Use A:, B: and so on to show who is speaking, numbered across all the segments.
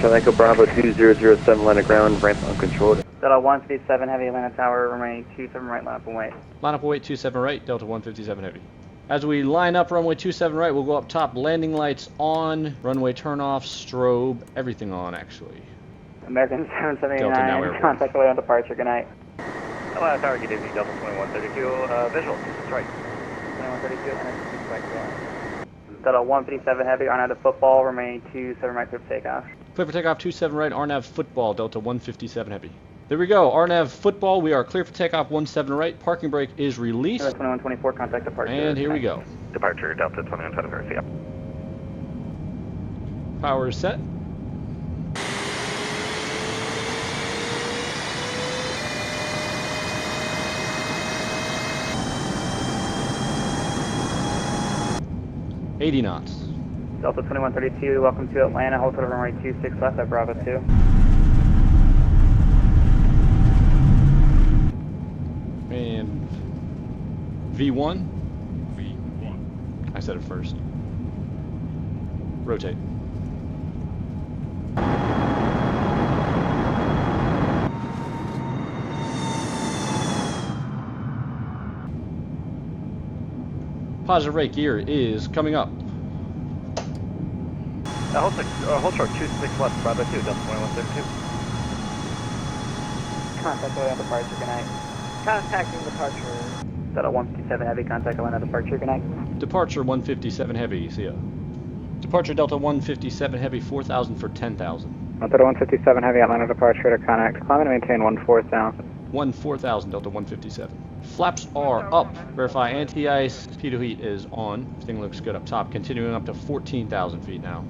A: Can I go Bravo 2007, land of ground, ramp uncontrolled.
B: Delta 157 Heavy, Atlanta Tower, remaining 27 right, line up and wait.
C: Line up and wait, 27 right, Delta 157 Heavy. As we line up runway 27 right, we'll go up top, landing lights on, runway turnoff, strobe, everything on actually.
B: American 779, contact away on departure, good night.
D: Atlanta Tower, good evening, Delta 2132, visual, strike.
B: 2132, and strike. Delta 157 Heavy, RNAV to football, remaining 27 right, clear for takeoff.
C: Clear for takeoff, 27 right, RNAV football, Delta 157 Heavy. There we go, RNAV football, we are clear for takeoff, 17 right, parking brake is released.
B: Delta 2124, contact departure.
C: And here we go.
D: Departure, Delta 2124, see ya.
C: Power is set. $80 knots.
B: Delta 2132, welcome to Atlanta, hold to the runway 26 left at Bravo 2.
C: And V1? V1. I said it first. Rotate. Positive rate gear is coming up.
D: Hold short 26 left, Bravo 2, Delta 2132.
B: Contact away on departure, good night. Contacting departure. Delta 157 Heavy, contact away on departure, good night.
C: Departure 157 Heavy, see ya. Departure Delta 157 Heavy, 4,000 for 10,000.
B: Delta 157 Heavy, Atlanta departure to connect. Climb and maintain 14,000.
C: 14,000 Delta 157. Flaps are up. Verify anti-ice. Pitot heat is on. Everything looks good up top. Continuing up to 14,000 feet now.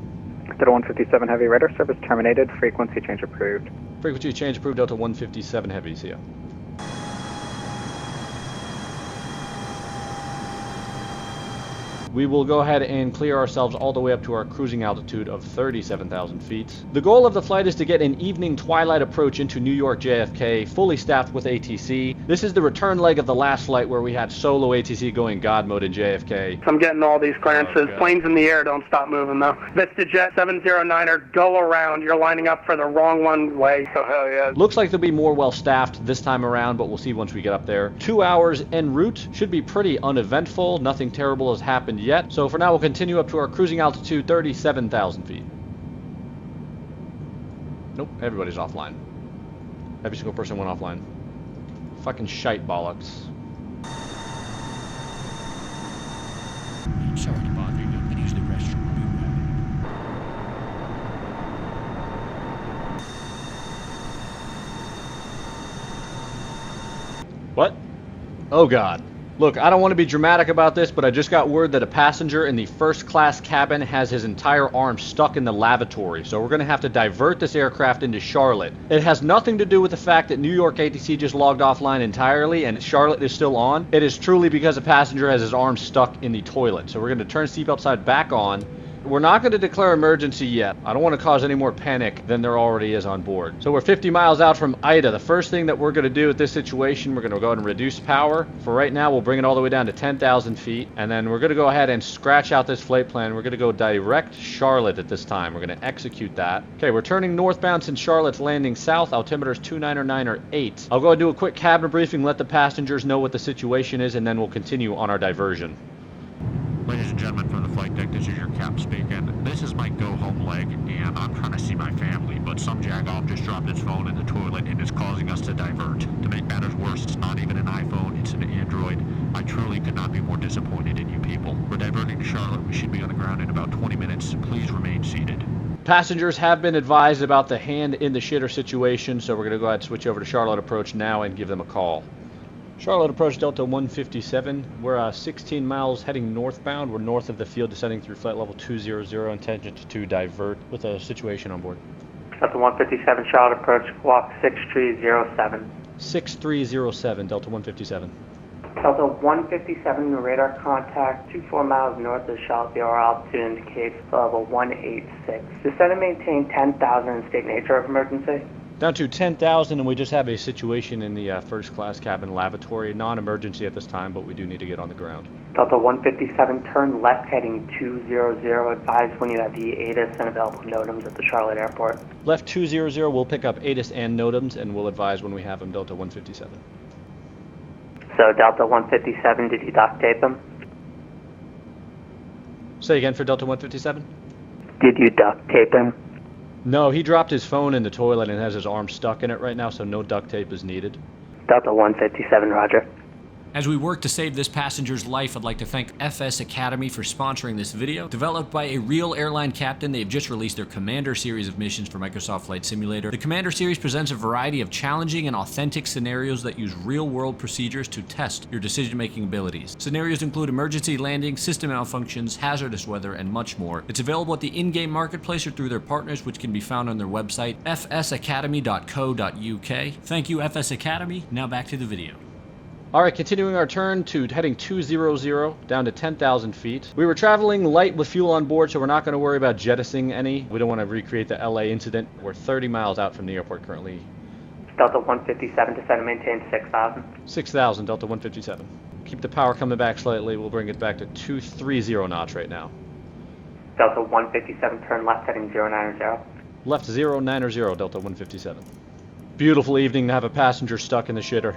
B: Delta 157 Heavy, radar service terminated. Frequency change approved.
C: Frequency change approved, Delta 157 Heavy. See ya. We will go ahead and clear ourselves all the way up to our cruising altitude of 37,000 feet. The goal of the flight is to get an evening twilight approach into New York JFK, fully staffed with ATC. This is the return leg of the last flight where we had solo ATC going God mode in JFK.
E: I'm getting all these clearances.
C: Oh,
E: planes in the air don't stop moving though. VistaJet 709er, go around. You're lining up for the wrong one way. Oh hell yeah.
C: Looks like they'll be more well staffed this time around, but we'll see once we get up there. 2 hours en route. Should be pretty uneventful. Nothing terrible has happened yet. So for now, we'll continue up to our cruising altitude, 37,000 feet. Nope, everybody's offline. Every single person went offline. Fucking shite bollocks.
F: I'm sorry to bother you, but use the restroom.
C: What? Oh God. Look, I don't want to be dramatic about this, but I just got word that a passenger in the first class cabin has his entire arm stuck in the lavatory, so we're going to have to divert this aircraft into Charlotte. It has nothing to do with the fact that New York ATC just logged offline entirely and Charlotte is still on. It is truly because a passenger has his arm stuck in the toilet. So we're going to turn seatbelt side back on. We're not going to declare emergency yet. I don't want to cause any more panic than there already is on board. So we're 50 miles out from Ida. The first thing that we're going to do at this situation, we're going to go ahead and reduce power. For right now, we'll bring it all the way down to 10,000 feet. And then we're going to go ahead and scratch out this flight plan. We're going to go direct Charlotte at this time. We're going to execute that. Okay, we're turning northbound since Charlotte's landing south. Altimeter's 29908. I'll go and do a quick cabin briefing, let the passengers know what the situation is, and then we'll continue on our diversion.
F: Ladies and gentlemen from the flight deck, this is your cap speaking. This is my go-home leg, and I'm trying to see my family, but some jagoff just dropped his phone in the toilet and is causing us to divert. To make matters worse, it's not even an iPhone, it's an Android. I truly could not be more disappointed in you people. We're diverting to Charlotte. We should be on the ground in about 20 minutes. Please remain seated.
C: Passengers have been advised about the hand in the shitter situation, so we're going to go ahead and switch over to Charlotte Approach now and give them a call. Charlotte Approach Delta 157. We're 16 miles heading northbound. We're north of the field, descending through flight level 200, intention to divert with a situation on board.
B: Delta 157, Charlotte Approach, walk 6307.
C: 6307, Delta 157.
B: Delta 157, radar contact 24 miles north of Charlotte. Our altitude indicates level 186. Descend and maintain 10,000 in state nature of emergency.
C: Down to 10,000, and we just have a situation in the first class cabin lavatory. Non-emergency at this time, but we do need to get on the ground.
B: Delta 157, turn left heading 200. Advise when you have the ATIS and available NOTAMs at the Charlotte Airport.
C: Left 200, we'll pick up ATIS and NOTAMs, and we'll advise when we have them, Delta 157.
B: So Delta 157, did you duct tape him?
C: Say again for Delta 157?
B: Did you duct tape him?
C: No, he dropped his phone in the toilet and has his arm stuck in it right now, so no duct tape is needed.
B: Delta 157, roger.
G: As we work to save this passenger's life, I'd like to thank FS Academy for sponsoring this video. Developed by a real airline captain, they have just released their Commander series of missions for Microsoft Flight Simulator. The Commander series presents a variety of challenging and authentic scenarios that use real-world procedures to test your decision-making abilities. Scenarios include emergency landing, system malfunctions, hazardous weather, and much more. It's available at the in-game marketplace or through their partners, which can be found on their website, fsacademy.co.uk. Thank you, FS Academy. Now back to the video.
C: Alright, continuing our turn to heading 200 down to 10,000 feet. We were traveling light with fuel on board, so we're not going to worry about jettisoning any. We don't want to recreate the LA incident. We're 30 miles out from the airport currently.
B: Delta 157, descend and maintain 6,000.
C: 6,000, Delta 157. Keep the power coming back slightly. We'll bring it back to 230 knots right now.
B: Delta 157, turn left heading 090.
C: Left 090, Delta 157. Beautiful evening to have a passenger stuck in the shitter.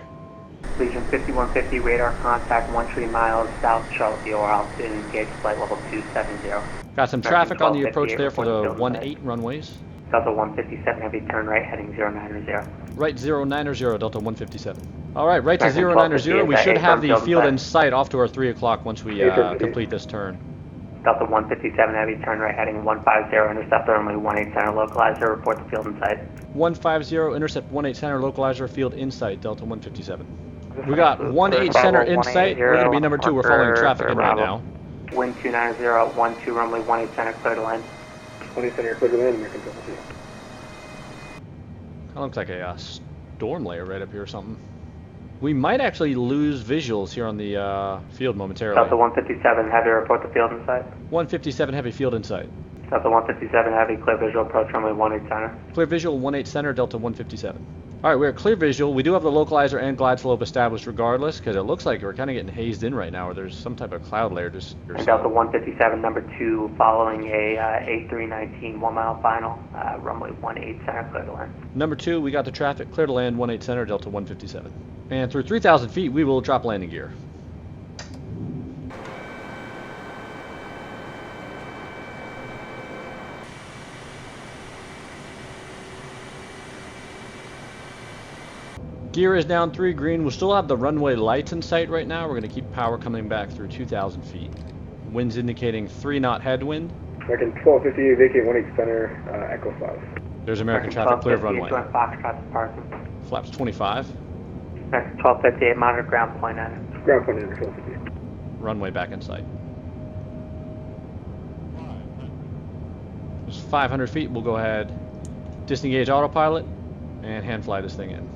B: Legion 5150, radar contact 13 miles south Charlotte DOR altitude, engage flight level 270.
C: Got some traffic on the approach there for the 18 runways.
B: Delta 157, heavy turn right heading 090.
C: Right 090, Delta 157. Alright, right to 090, we should have the field in sight off to our 3 o'clock once we complete this turn.
B: Delta 157, heavy turn right heading 150, intercept runway 18 center, localizer, report the field in sight.
C: 150, intercept 18 center, localizer, field in sight, Delta 157. We got 18 center in sight. We're going to be number 2. We're following traffic in right now.
B: Wind 290, 12, runway 18 center, clear to land.
E: 20 center, clear to land, American 52.
C: That looks like a storm layer right up here or something. We might actually lose visuals here on the field momentarily.
B: Delta 157, heavy, report the field in sight.
C: 157, heavy, field in sight.
B: Delta 157, heavy, clear visual, approach runway 18 center.
C: Clear visual, 18 center, Delta 157. Alright, we're at clear visual. We do have the localizer and glide slope established regardless, because it looks like we're kind of getting hazed in right now, or there's some type of cloud layer just...
B: And Delta 157, number 2, following a A319 1 mile final, runway 18 center, clear to land.
C: Number 2, we got the traffic, clear to land, 18 center, Delta 157. And through 3,000 feet, we will drop landing gear. Gear is down 3 green. We'll still have the runway lights in sight right now. We're going to keep power coming back through 2,000 feet. Wind's indicating 3 knot headwind.
E: American 1250, vacate 18 center, Echo 5.
C: There's American traffic, clear of runway.
B: Foxtrot departure.
C: Flaps 25.
B: American 1258, monitor ground point 9.
E: Ground point 9, 1250.
C: Runway back in sight. Just 500 feet. We'll go ahead, disengage autopilot, and hand fly this thing in.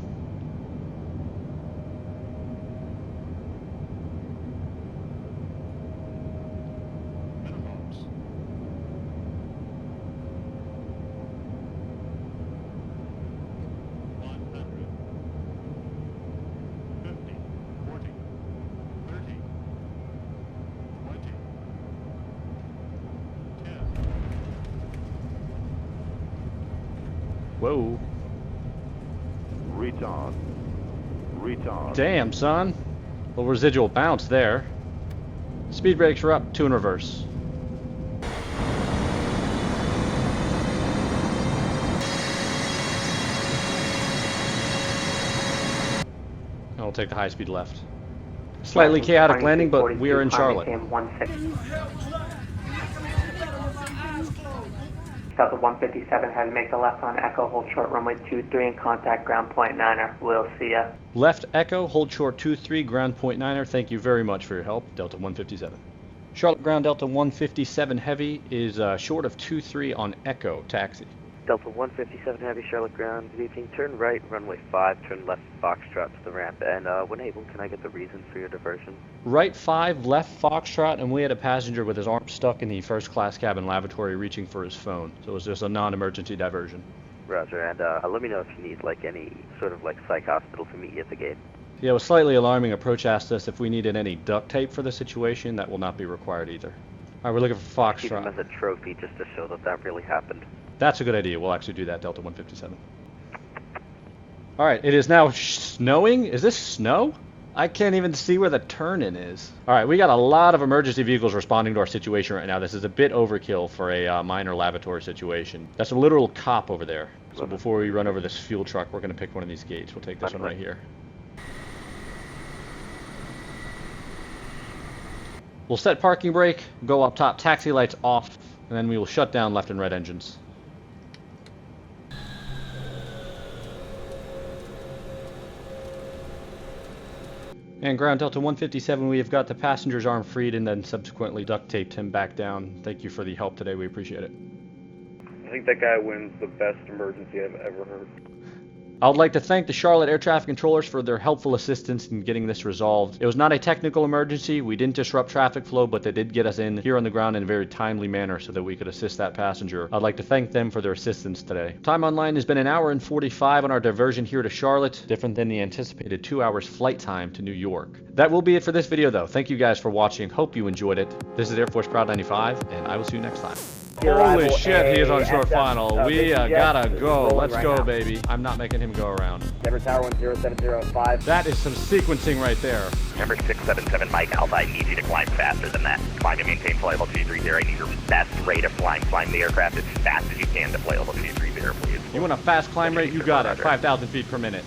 C: Whoa.
H: Retard.
C: Damn, son. Little residual bounce there. Speed brakes are up, 2 in reverse. I'll take the high speed left. Slightly chaotic landing, but we are in Charlotte.
B: Delta 157, had to make the left on Echo, hold short runway 23 and contact ground point 9er. We'll see ya.
C: Left Echo, hold short 23, ground point 9er. Thank you very much for your help, Delta 157. Charlotte ground Delta 157 heavy is short of 23 on Echo, taxi.
A: Delta 157 heavy, Charlotte ground. Good evening. Turn right, runway 5. Turn left, Foxtrot to the ramp. And when able, can I get the reason for your diversion?
C: Right 5, left Foxtrot, and we had a passenger with his arm stuck in the first class cabin lavatory reaching for his phone. So it was just a non-emergency diversion.
A: Roger, and let me know if you need like any sort of like psych hospital to meet you at the gate.
C: Yeah, it was slightly alarming. Approach asked us if we needed any duct tape for the situation. That will not be required either. All right, we're looking for
A: Keep him
C: Foxtrot.
A: as a trophy just to show that that really happened.
C: That's a good idea. We'll actually do that, Delta 157. All right, it is now snowing. Is this snow? I can't even see where the turn-in is. All right, we got a lot of emergency vehicles responding to our situation right now. This is a bit overkill for a minor lavatory situation. That's a literal cop over there. So before we run over this fuel truck, we're going to pick one of these gates. We'll take this one right here. We'll set parking brake, go up top, taxi lights off, and then we will shut down left and right engines. And ground Delta 157, we have got the passenger's arm freed and then subsequently duct taped him back down. Thank you for the help today, we appreciate it.
D: I think that guy wins the best emergency I've ever heard.
C: I would like to thank the Charlotte air traffic controllers for their helpful assistance in getting this resolved. It was not a technical emergency, we didn't disrupt traffic flow, but they did get us in here on the ground in a very timely manner so that we could assist that passenger. I'd like to thank them for their assistance today. Time online has been 1 hour and 45 on our diversion here to Charlotte, different than the anticipated 2 hours flight time to New York. That will be it for this video though. Thank you guys for watching, hope you enjoyed it. This is Air Force Proud 95, and I will see you next time. Holy shit, he is on short final. We gotta go. Let's go, baby. I'm not making him go around.
B: Denver Tower 10705.
C: That is some sequencing right there.
H: Number 677 Mike Alpha, I need you to climb faster than that. Climb and maintain flight level 230. I need your best rate of flying. Climb the aircraft as fast as you can to flight level 230, please.
C: You want a fast climb rate? You got it. 5,000 feet per minute.